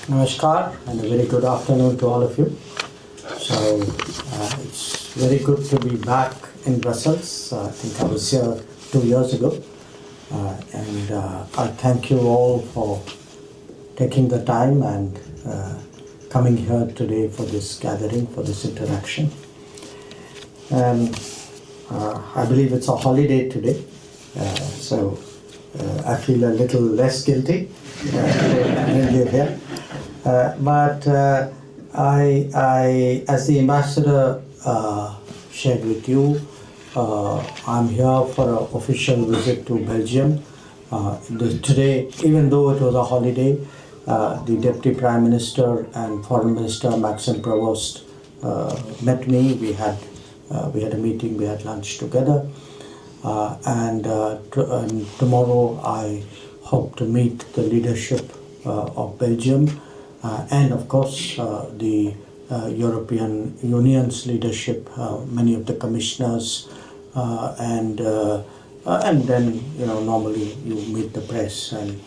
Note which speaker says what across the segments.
Speaker 1: Namaskar and a very good afternoon to all of you. So it's very good to be back in Brussels. I think I was here 2 years ago, and I thank you all for taking the time and coming here today for this gathering, for this interaction. And I believe it's a holiday today, so I feel a little less guilty when you're here. But I, as the ambassador shared with you, I'm here for an official visit to Belgium. Today, even though it was a holiday, the Deputy Prime Minister and Foreign Minister Maxime Provost met me. We had a meeting, we had lunch together, and tomorrow I hope to meet the leadership of Belgium. And of course, the European Union's leadership, many of the commissioners, and then normally you meet the press and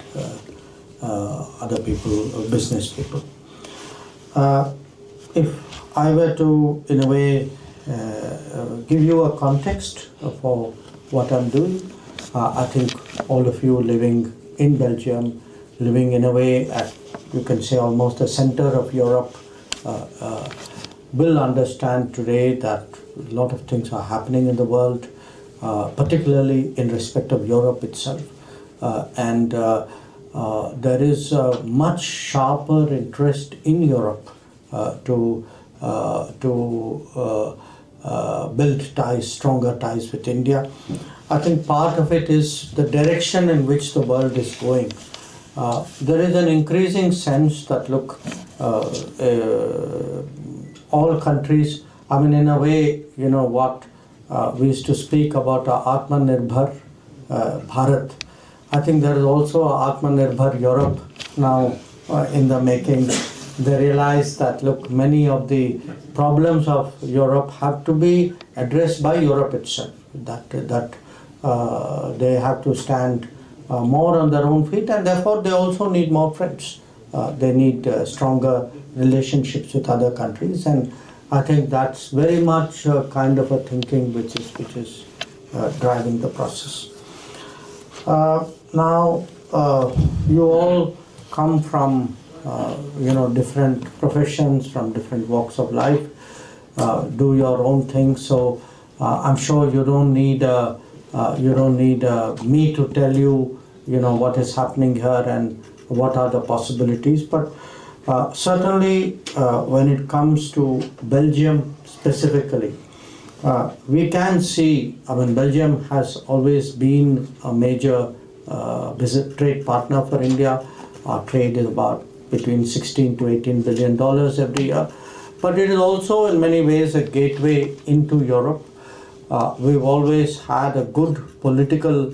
Speaker 1: other people, business people. If I were to, in a way, give you a context for what I'm doing, I think all of you living in Belgium, living in a way at, you can say, almost the center of Europe, will understand today that a lot of things are happening in the world, particularly in respect of Europe itself. And there is a much sharper interest in Europe to build ties, stronger ties with India. I think part of it is the direction in which the world is going. There is an increasing sense that, look, all countries, I mean, in a way, what we used to speak about Atmanirbhar Bharat. I think there is also Atmanirbhar Europe now in the making. They realize that, look, many of the problems of Europe have to be addressed by Europe itself, that they have to stand more on their own feet, and therefore they also need more friends. They need stronger relationships with other countries, and I think that's very much kind of a thinking which is driving the process. Now, you all come from different professions, from different walks of life, do your own thing. So I'm sure you don't need me to tell you what is happening here and what are the possibilities. But certainly when it comes to Belgium specifically, we can see, I mean, Belgium has always been a major trade partner for India. Our trade is about between $16 to $18 billion every year. But it is also in many ways a gateway into Europe. We've always had a good political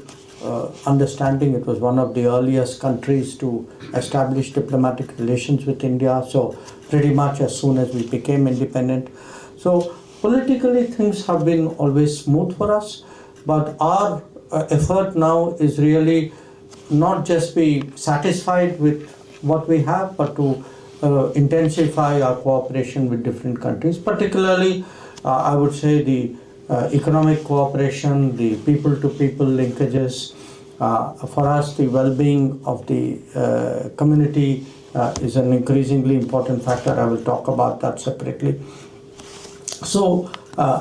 Speaker 1: understanding. It was one of the earliest countries to establish diplomatic relations with India, so pretty much as soon as we became independent. So politically things have been always smooth for us, but our effort now is really not just be satisfied with what we have, but to intensify our cooperation with different countries, particularly I would say the economic cooperation, the people-to-people linkages. For us, the well-being of the community is an increasingly important factor. I will talk about that separately. So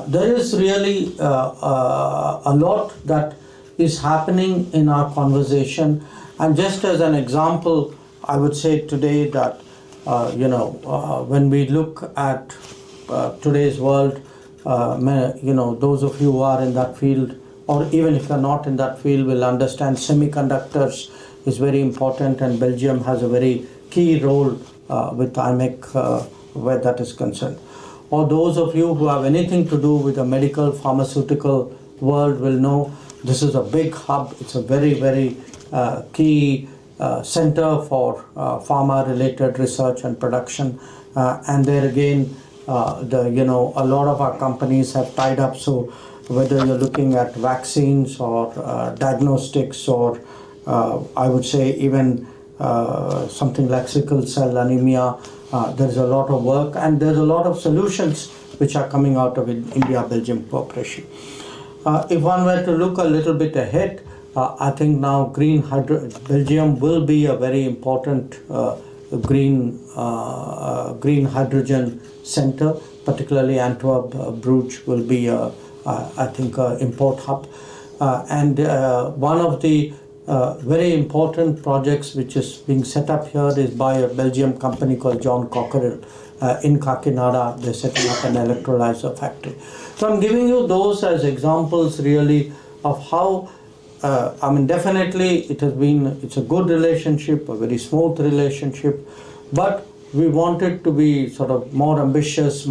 Speaker 1: there is really a lot that is happening in our conversation. And just as an example, I would say today that, when we look at today's world, those of you who are in that field, or even if you're not in that field, will understand semiconductors is very important, and Belgium has a very key role with IMEC where that is concerned. Or those of you who have anything to do with the medical, pharmaceutical world will know this is a big hub. It's a very, very key center for pharma-related research and production. And there again, a lot of our companies have tied up. So whether you're looking at vaccines or diagnostics, or I would say even something like sickle cell anemia. There's a lot of work, and there's a lot of solutions which are coming out of India-Belgium cooperation. If one were to look a little bit ahead, I think now Belgium will be a very important green hydrogen center, particularly Antwerp, Bruges will be, I think, an import hub. And one of the very important projects which is being set up here is by a Belgian company called John Cockerill in Kakinada. They're setting up an electrolyzer factory. So I'm giving you those as examples really of how, I mean, definitely it's a good relationship, a very smooth relationship, but we want it to be sort of more ambitious,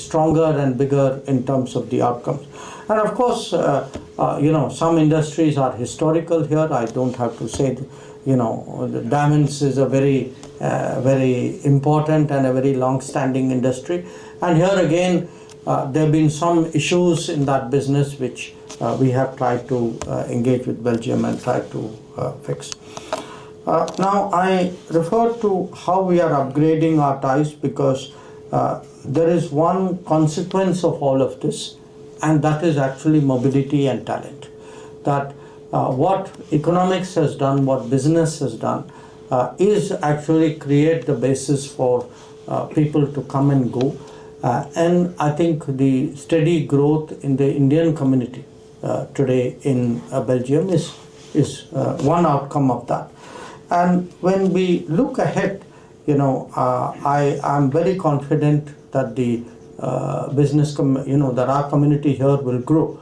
Speaker 1: stronger and bigger in terms of the outcomes. And of course, some industries are historical here. I don't have to say, the diamonds is a very, very important and a very long-standing industry. And here again, there have been some issues in that business which we have tried to engage with Belgium and try to fix. Now, I refer to how we are upgrading our ties because there is one consequence of all of this, and that is actually mobility and talent. That what economics has done, what business has done, is actually create the basis for people to come and go. And I think the steady growth in the Indian community today in Belgium is one outcome of that. And when we look ahead, I am very confident that the that our community here will grow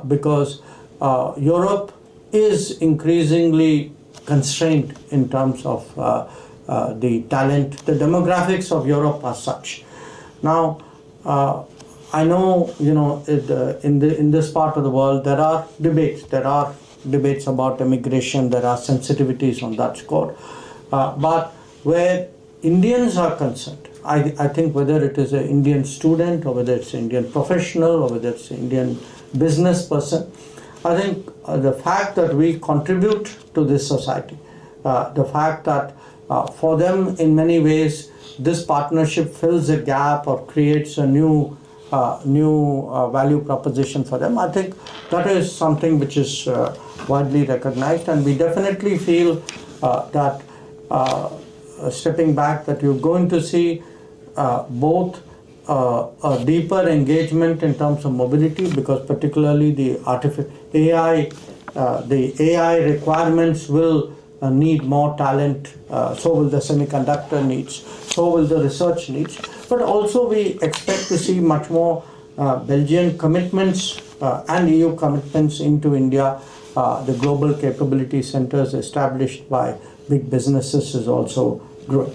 Speaker 1: because Europe is increasingly constrained in terms of the talent. The demographics of Europe are such. Now, I know, in this part of the world, there are debates. There are debates about immigration. There are sensitivities on that score. But where Indians are concerned, I think whether it is an Indian student or whether it's an Indian professional or whether it's an Indian business person, I think the fact that we contribute to this society, the fact that for them in many ways this partnership fills a gap or creates a new value proposition for them, I think that is something which is widely recognized, and we definitely feel that stepping back that you're going to see both a deeper engagement in terms of mobility, because particularly the AI requirements will need more talent, so will the semiconductor needs, so will the research needs. But also we expect to see much more Belgian commitments and EU commitments into India. The global capability centers established by big businesses is also growing.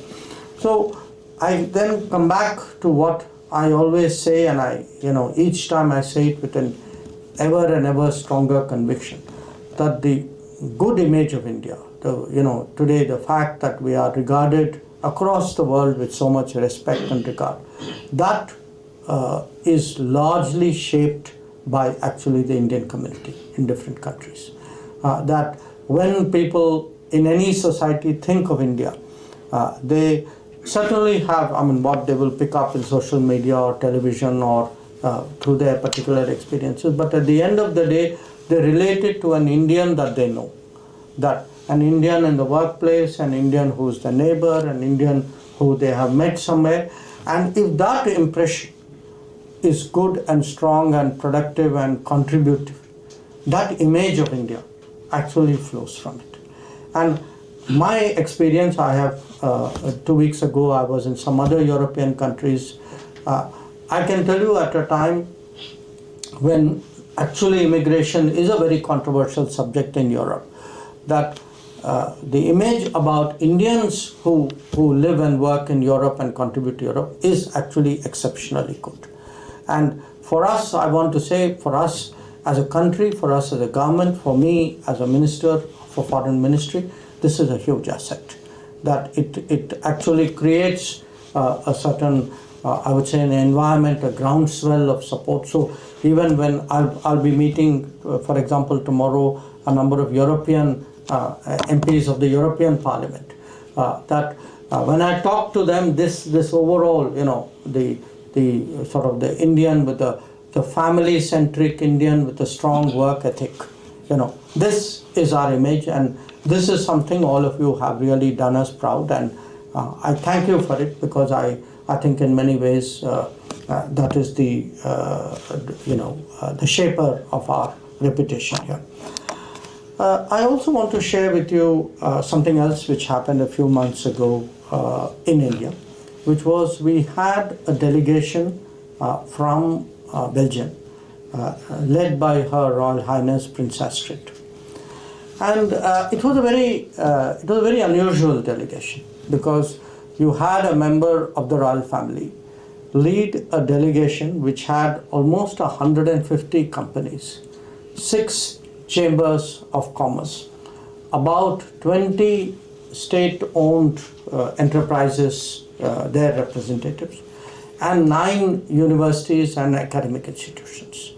Speaker 1: So I then come back to what I always say, and each time I say it with an ever and ever stronger conviction, that the good image of India, today the fact that we are regarded across the world with so much respect and regard, that is largely shaped by actually the Indian community in different countries. That when people in any society think of India, they certainly have, what they will pick up in social media or television or through their particular experiences, but at the end of the day, they relate it to an Indian that they know. That an Indian in the workplace, an Indian who's the neighbor, an Indian who they have met somewhere. And if that impression is good and strong and productive and contributive, that image of India actually flows from it. And my experience, I have 2 weeks ago, I was in some other European countries. I can tell you at a time when actually immigration is a very controversial subject in Europe, that the image about Indians who live and work in Europe and contribute to Europe is actually exceptionally good. And for us, I want to say, for us as a country, for us as a government, for me as a minister for foreign ministry, this is a huge asset. That it actually creates a certain, I would say, an environment, a groundswell of support. So even when I'll be meeting, for example, tomorrow, a number of European MPs of the European Parliament, that when I talk to them, this overall, the sort of the Indian with the family-centric Indian with a strong work ethic, this is our image, and this is something all of you have really done us proud, and I thank you for it, because I think in many ways that is the shaper of our reputation here. I also want to share with you something else which happened a few months ago in India, which was we had a delegation from Belgium, led by Her Royal Highness Prince Astrid, and it was a very unusual delegation, because you had a member of the royal family lead a delegation which had almost 150 companies, 6 chambers of commerce, about 20 state-owned enterprises, their representatives, and 9 universities and academic institutions.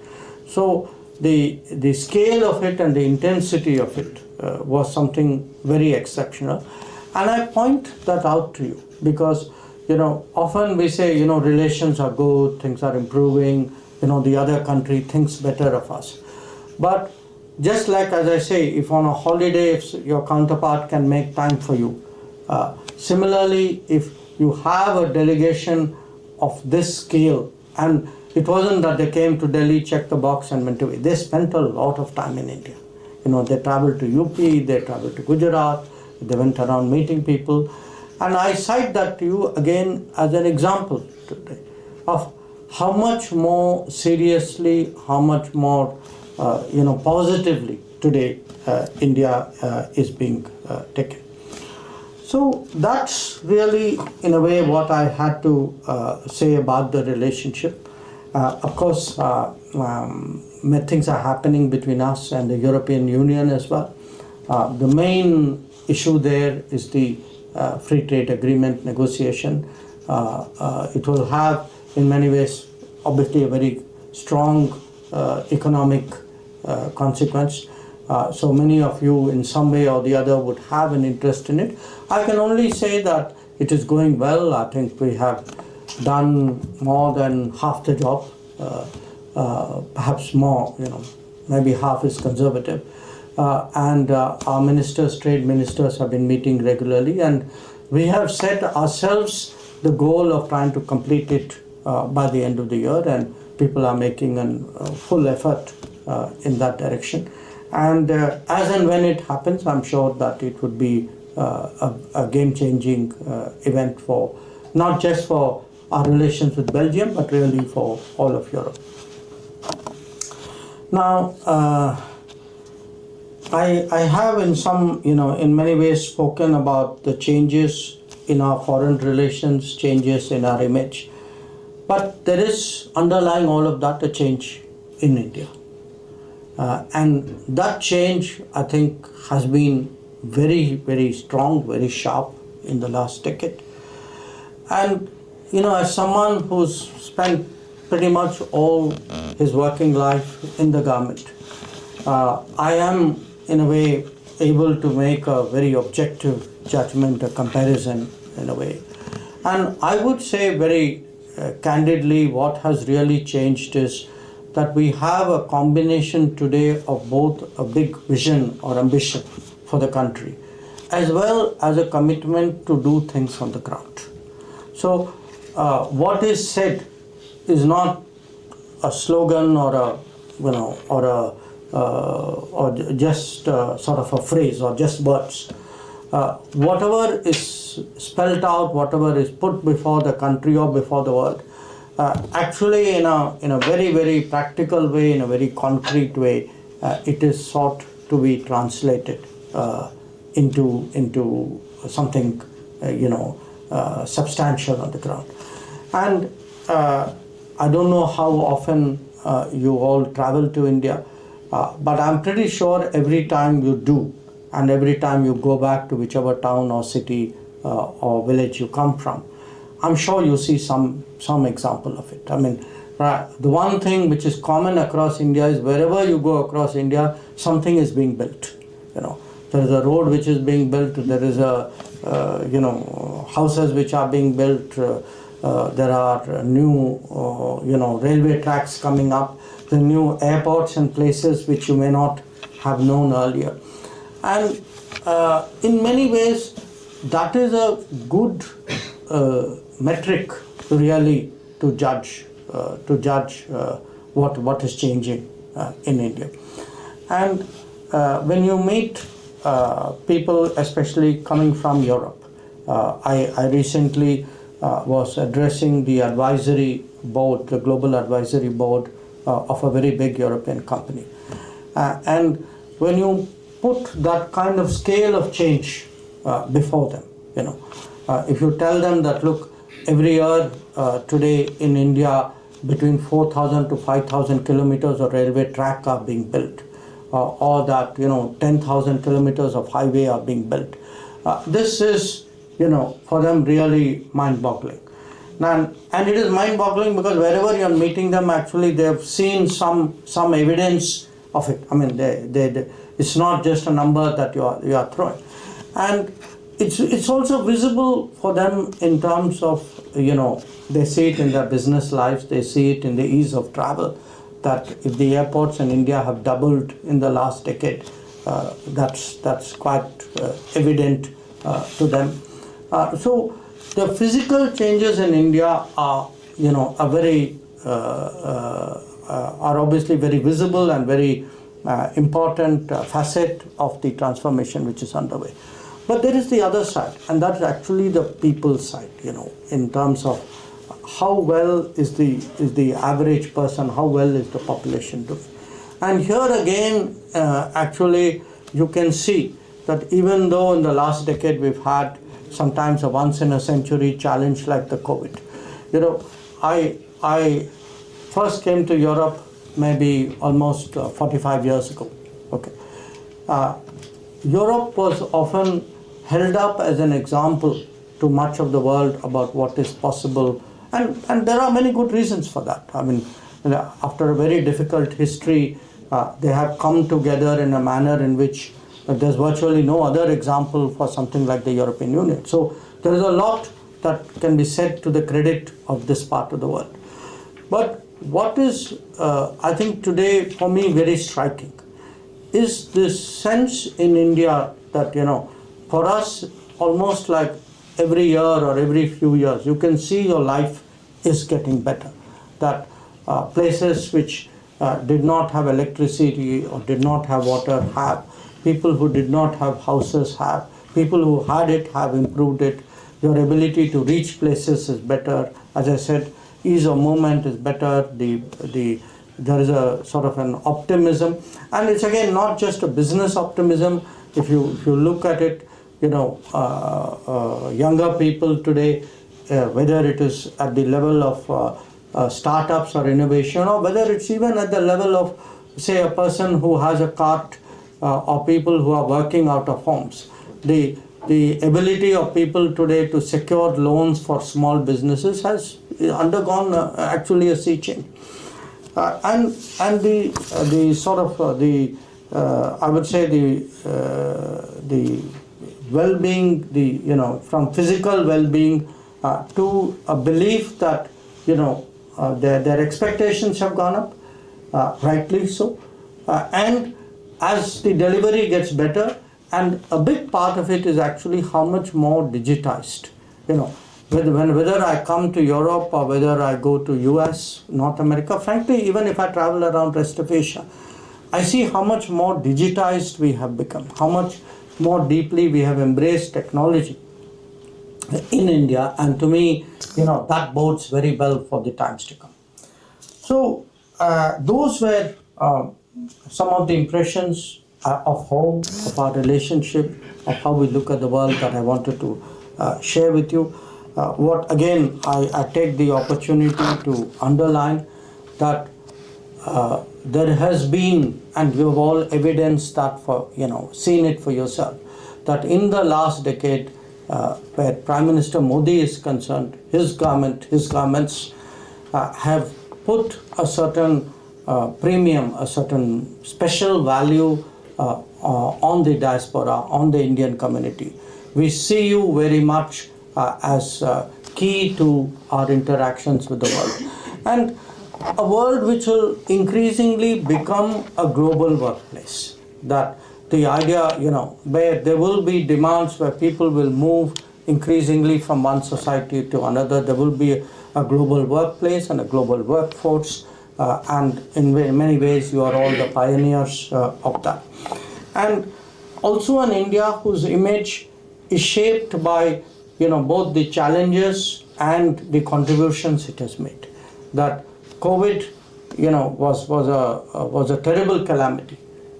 Speaker 1: So the scale of it and the intensity of it was something very exceptional. And I point that out to you because, often we say, relations are good, things are improving, the other country thinks better of us. But just like, as I say, if on a holiday, if your counterpart can make time for you, similarly, if you have a delegation of this scale, and it wasn't that they came to Delhi, checked the box and went away. They spent a lot of time in India. They traveled to UP, they traveled to Gujarat, they went around meeting people. And I cite that to you again as an example today of how much more seriously, how much more, positively today India is being taken. So that's really, in a way, what I had to say about the relationship. Of course, things are happening between us and the European Union as well. The main issue there is the free trade agreement negotiation. It will have, in many ways, obviously a very strong economic consequence. So many of you, in some way or the other, would have an interest in it. I can only say that it is going well. I think we have done more than half the job, perhaps more, maybe half is conservative. And our ministers, trade ministers, have been meeting regularly, and we have set ourselves the goal of trying to complete it by the end of the year, and people are making a full effort in that direction. And as and when it happens, I'm sure that it would be a game-changing event for not just for our relations with Belgium, but really for all of Europe. Now, I have in many ways spoken about the changes in our foreign relations, changes in our image, but there is underlying all of that a change in India. And that change, I think, has been very, very strong, very sharp in the last decade. And, as someone who's spent pretty much all his working life in the government, I am, in a way, able to make a very objective judgment, a comparison, in a way. And I would say very candidly, what has really changed is that we have a combination today of both a big vision or ambition for the country, as well as a commitment to do things on the ground. So what is said is not a slogan or just sort of a phrase or just words. Whatever is spelled out, whatever is put before the country or before the world, actually in a very, very practical way, in a very concrete way, it is sought to be translated into something substantial on the ground. And I don't know how often you all travel to India, but I'm pretty sure every time you do, and every time you go back to whichever town or city or village you come from, I'm sure you see some example of it. I mean, the one thing which is common across India is wherever you go across India, something is being built. There is a road which is being built. There is a houses which are being built. There are new railway tracks coming up. The new airports and places which you may not have known earlier. And in many ways, that is a good metric really to judge what is changing in India. And when you meet people, especially coming from Europe, I recently was addressing the advisory board, the global advisory board of a very big European company. And when you put that kind of scale of change before them, if you tell them that, look, every year today in India, between 4,000 to 5,000 kilometers of railway track are being built, or that 10,000 kilometers of highway are being built. This is for them really mind-boggling. And it is mind-boggling because wherever you're meeting them, actually they have seen some evidence of it. I mean, it's not just a number that you are throwing. And it's also visible for them in terms of, they see it in their business lives, they see it in the ease of travel, that if the airports in India have doubled in the last decade, that's quite evident to them. So the physical changes in India are, are obviously very visible and very important facet of the transformation which is underway. But there is the other side, and that's actually the people's side, in terms of how well is the average person, how well is the population doing. And here again, actually, you can see that even though in the last decade we've had sometimes a once-in-a-century challenge like the COVID. I first came to Europe maybe almost 45 years ago. Okay, Europe was often held up as an example to much of the world about what is possible, and there are many good reasons for that. I mean, after a very difficult history, they have come together in a manner in which there's virtually no other example for something like the European Union. So there is a lot that can be said to the credit of this part of the world. But what is, I think today for me very striking, is this sense in India that, for us, almost like every year or every few years, you can see your life is getting better. That places which did not have electricity or did not have water have, people who did not have houses have, people who had it have improved it, your ability to reach places is better. As I said, ease of movement is better, there is a sort of an optimism, and it's again not just a business optimism. If you look at it, younger people today, whether it is at the level of startups or innovation, or whether it's even at the level of, say, a person who has a cart, or people who are working out of homes. The ability of people today to secure loans for small businesses has undergone actually a sea change. And the sort of I would say the well-being, from physical well-being to a belief that their expectations have gone up, rightly so, and as the delivery gets better, and a big part of it is actually how much more digitized, whether I come to Europe or whether I go to US, North America, frankly, even if I travel around rest of Asia, I see how much more digitized we have become, how much more deeply we have embraced technology in India, and to me, that bodes very well for the times to come. So those were some of the impressions of home, of our relationship, of how we look at the world that I wanted to share with you. What again, I take the opportunity to underline that there has been, and you have all evidenced that seen it for yourself, that in the last decade, where Prime Minister Modi is concerned, his governments have put a certain premium, a certain special value on the diaspora, on the Indian community. We see you very much as key to our interactions with the world. And a world which will increasingly become a global workplace. That the idea, where there will be demands where people will move increasingly from one society to another. There will be a global workplace and a global workforce, and in many ways you are all the pioneers of that. And also an India whose image is shaped by both the challenges and the contributions it has made. That COVID was a terrible calamity,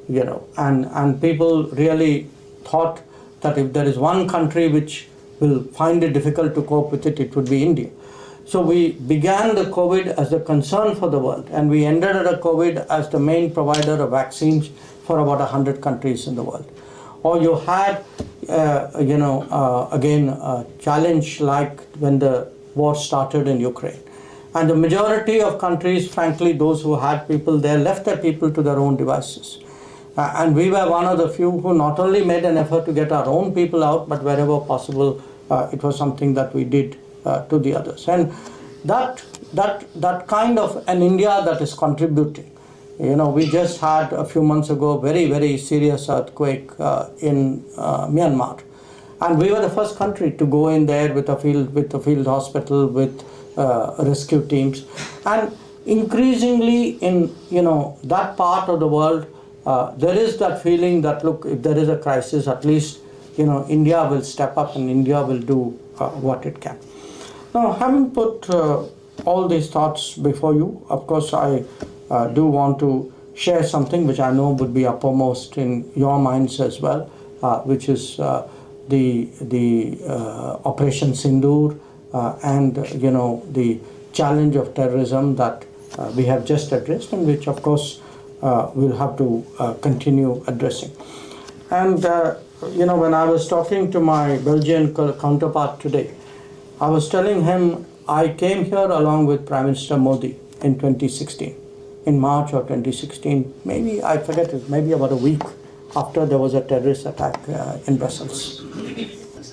Speaker 1: and people really thought that if there is one country which will find it difficult to cope with it, it would be India. So we began the COVID as a concern for the world, and we ended the COVID as the main provider of vaccines for about 100 countries in the world. Or you had, again, a challenge like when the war started in Ukraine. And the majority of countries, frankly, those who had people there, left their people to their own devices. And we were one of the few who not only made an effort to get our own people out, but wherever possible, it was something that we did to the others. And that kind of an India that is contributing. We just had a few months ago a very, very serious earthquake in Myanmar. And we were the first country to go in there with a field hospital, with rescue teams. And increasingly in that part of the world, there is that feeling that, look, if there is a crisis, at least India will step up and India will do what it can. Now, having put all these thoughts before you, of course, I do want to share something which I know would be uppermost in your minds as well, which is the Operation Sindoor and the challenge of terrorism that we have just addressed, and which, of course, we'll have to continue addressing. And when I was talking to my Belgian counterpart today, I was telling him I came here along with Prime Minister Modi in 2016, in March of 2016, maybe, I forget it, maybe about a week after there was a terrorist attack in Brussels.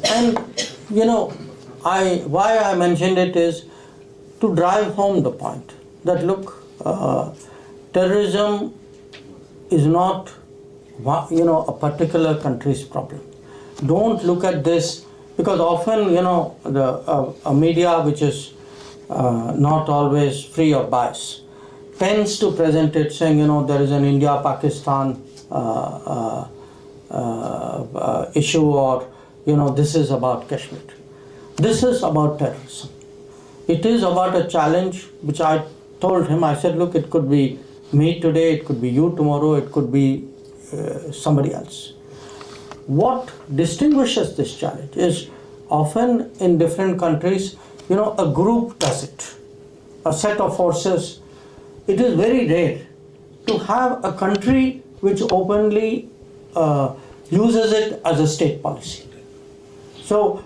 Speaker 1: And, why I mentioned it is to drive home the point that, look, terrorism is not, a particular country's problem. Don't look at this, because often, the media, which is not always free of bias, tends to present it saying, there is an India-Pakistan issue, or, this is about Kashmir. This is about terrorism. It is about a challenge which I told him, I said, look, it could be me today, it could be you tomorrow, it could be somebody else. What distinguishes this challenge is often in different countries, a group does it, a set of forces. It is very rare to have a country which openly uses it as a state policy. So,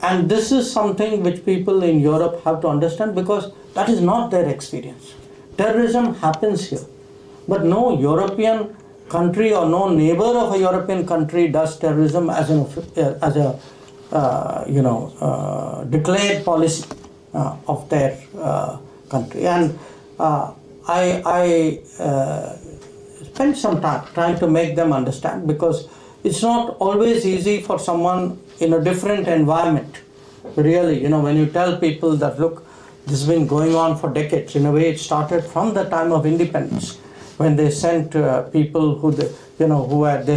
Speaker 1: and this is something which people in Europe have to understand, because that is not their experience. Terrorism happens here, but no European country or no neighbor of a European country does terrorism as a declared policy of their country. And I spent some time trying to make them understand, because it's not always easy for someone in a different environment. Really, when you tell people that, look, this has been going on for decades. In a way, it started from the time of independence, when they sent people who they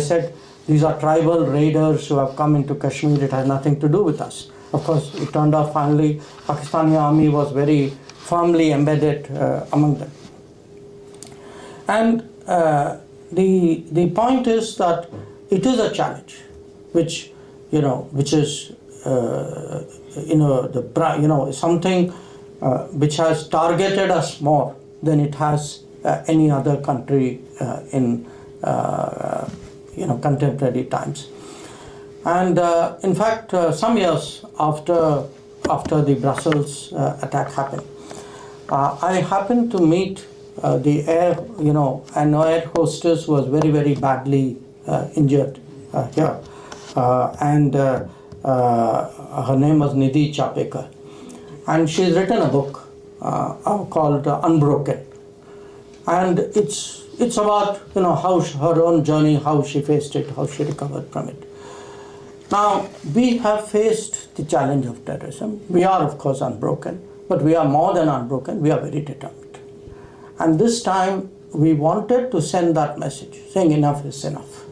Speaker 1: said, these are tribal raiders who have come into Kashmir, it has nothing to do with us. Of course, it turned out finally, Pakistani army was very firmly embedded among them. And the point is that it is a challenge, which is something which has targeted us more than it has any other country in contemporary times. And in fact, some years after the Brussels attack happened, I happened to meet the air, an air hostess was very, very badly injured here. And her name was Nidhi Chapekar. And she's written a book called Unbroken. And it's about, how her own journey, how she faced it, how she recovered from it. Now, we have faced the challenge of terrorism. We are, of course, unbroken, but we are more than unbroken. We are very determined. And this time, we wanted to send that message, saying enough is enough.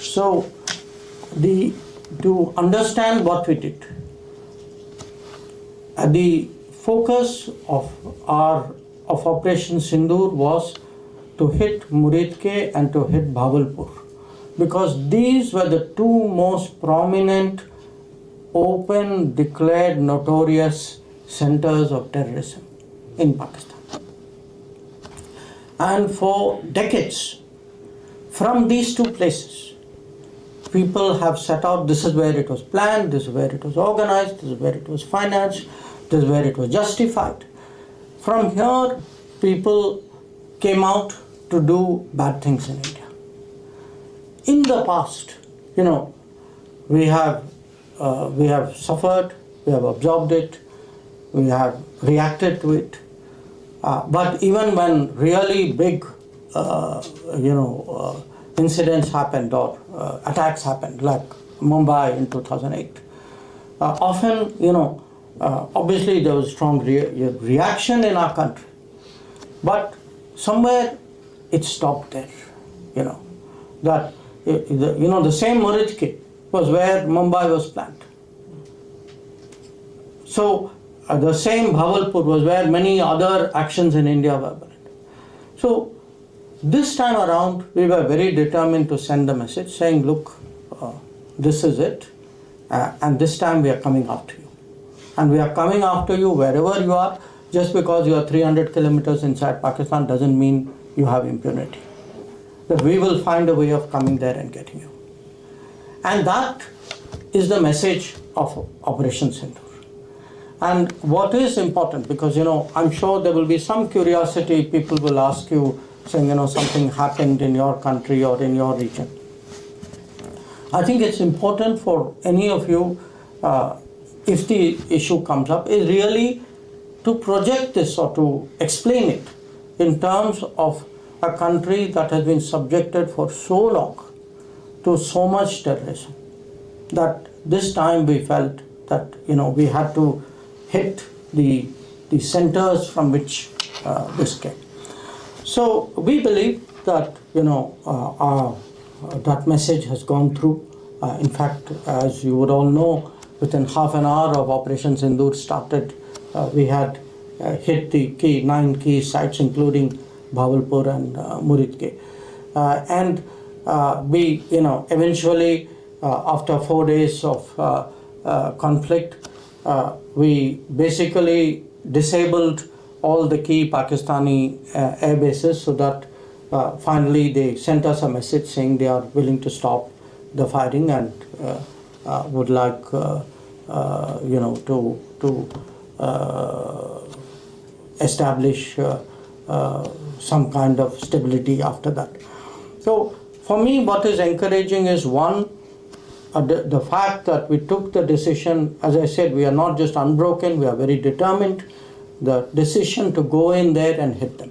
Speaker 1: So, to understand what we did, the focus of Operation Sindoor was to hit Muridke and to hit Bhavalpur, because these were the two most prominent, open, declared, notorious centers of terrorism in Pakistan. And for decades, from these two places, people have set out, this is where it was planned, this is where it was organized, this is where it was financed, this is where it was justified. From here, people came out to do bad things in India. In the past, we have suffered, we have absorbed it, we have reacted to it. But even when really big, incidents happened or attacks happened, like Mumbai in 2008, often, obviously there was strong reaction in our country, but somewhere it stopped there. That the same Muridke was where Mumbai was planned. So the same Bhavalpur was where many other actions in India were planned. So this time around, we were very determined to send the message saying, look, this is it, and this time we are coming after you. And we are coming after you wherever you are. Just because you are 300 kilometers inside Pakistan doesn't mean you have impunity. That we will find a way of coming there and getting you. And that is the message of Operation Sindoor. And what is important, because I'm sure there will be some curiosity, people will ask you, saying something happened in your country or in your region. I think it's important for any of you, if the issue comes up, is really to project this or to explain it in terms of a country that has been subjected for so long to so much terrorism, that this time we felt that we had to hit the centers from which this came. So we believe that that message has gone through. In fact, as you would all know, within half an hour of Operation Sindoor started, we had hit the 9 key sites, including Bhavalpur and Muridke. And we, eventually, after 4 days of conflict, we basically disabled all the key Pakistani air bases, so that finally they sent us a message saying they are willing to stop the fighting and would like to establish some kind of stability after that. So for me, what is encouraging is, one, the fact that we took the decision. As I said, we are not just unbroken, we are very determined. The decision to go in there and hit them,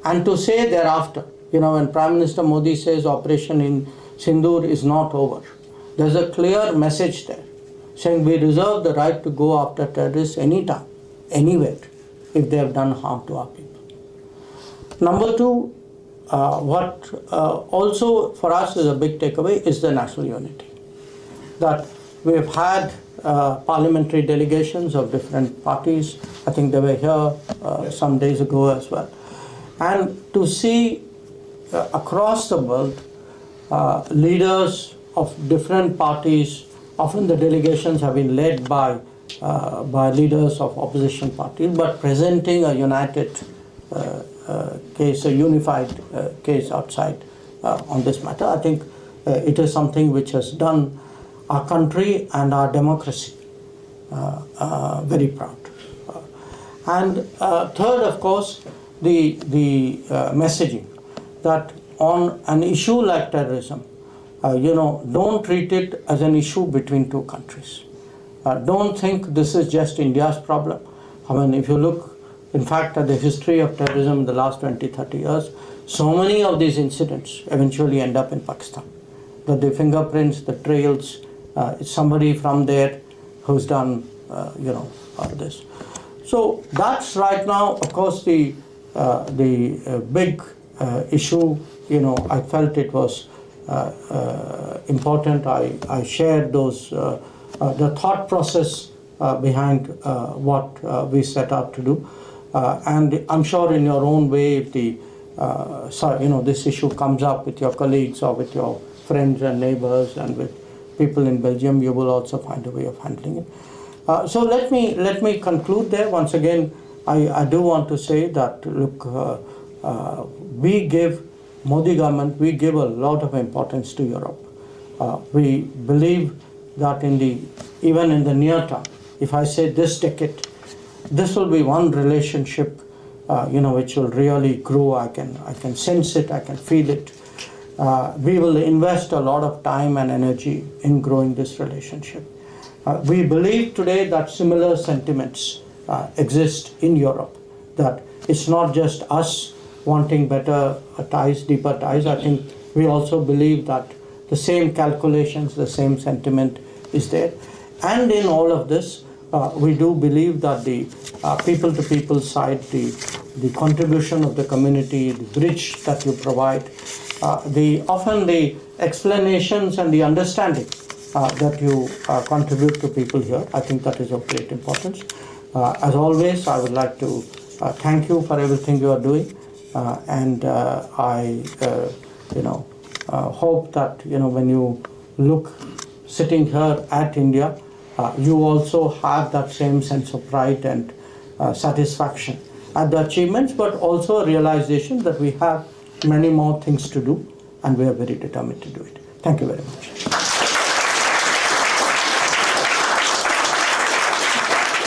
Speaker 1: and to say thereafter, when Prime Minister Modi says Operation in Sindoor is not over, there's a clear message there saying we reserve the right to go after terrorists anytime, anywhere, if they have done harm to our people. Number two, what also for us is a big takeaway is the national unity. That we've had parliamentary delegations of different parties. I think they were here some days ago as well. And to see across the world leaders of different parties, often the delegations have been led by leaders of opposition parties, but presenting a united case, a unified case outside on this matter. I think it is something which has done our country and our democracy very proud. And third, of course, the messaging that on an issue like terrorism, don't treat it as an issue between two countries. Don't think this is just India's problem. I mean, if you look, in fact, at the history of terrorism in the last 20, 30 years, so many of these incidents eventually end up in Pakistan. That the fingerprints, the trails, it's somebody from there who's done, this. So that's right now, of course, the big issue. I felt it was important. I shared those the thought process behind what we set out to do, and I'm sure in your own way, if this issue comes up with your colleagues or with your friends and neighbors and with people in Belgium, you will also find a way of handling it. So let me conclude there. Once again, I do want to say that, look, we give Modi government, we give a lot of importance to Europe. We believe that even in the near term, if I say this decade, this will be one relationship, which will really grow. I can sense it, I can feel it. We will invest a lot of time and energy in growing this relationship. We believe today that similar sentiments exist in Europe, that it's not just us wanting better ties, deeper ties. I think we also believe that the same calculations, the same sentiment is there. And in all of this, we do believe that the people-to-people side, the contribution of the community, the bridge that you provide, often the explanations and the understanding that you contribute to people here, I think that is of great importance. As always, I would like to thank you for everything you are doing, and I hope that when you look sitting here at India, you also have that same sense of pride and satisfaction at the achievements, but also a realization that we have many more things to do, and we are very determined to do it. Thank you very much.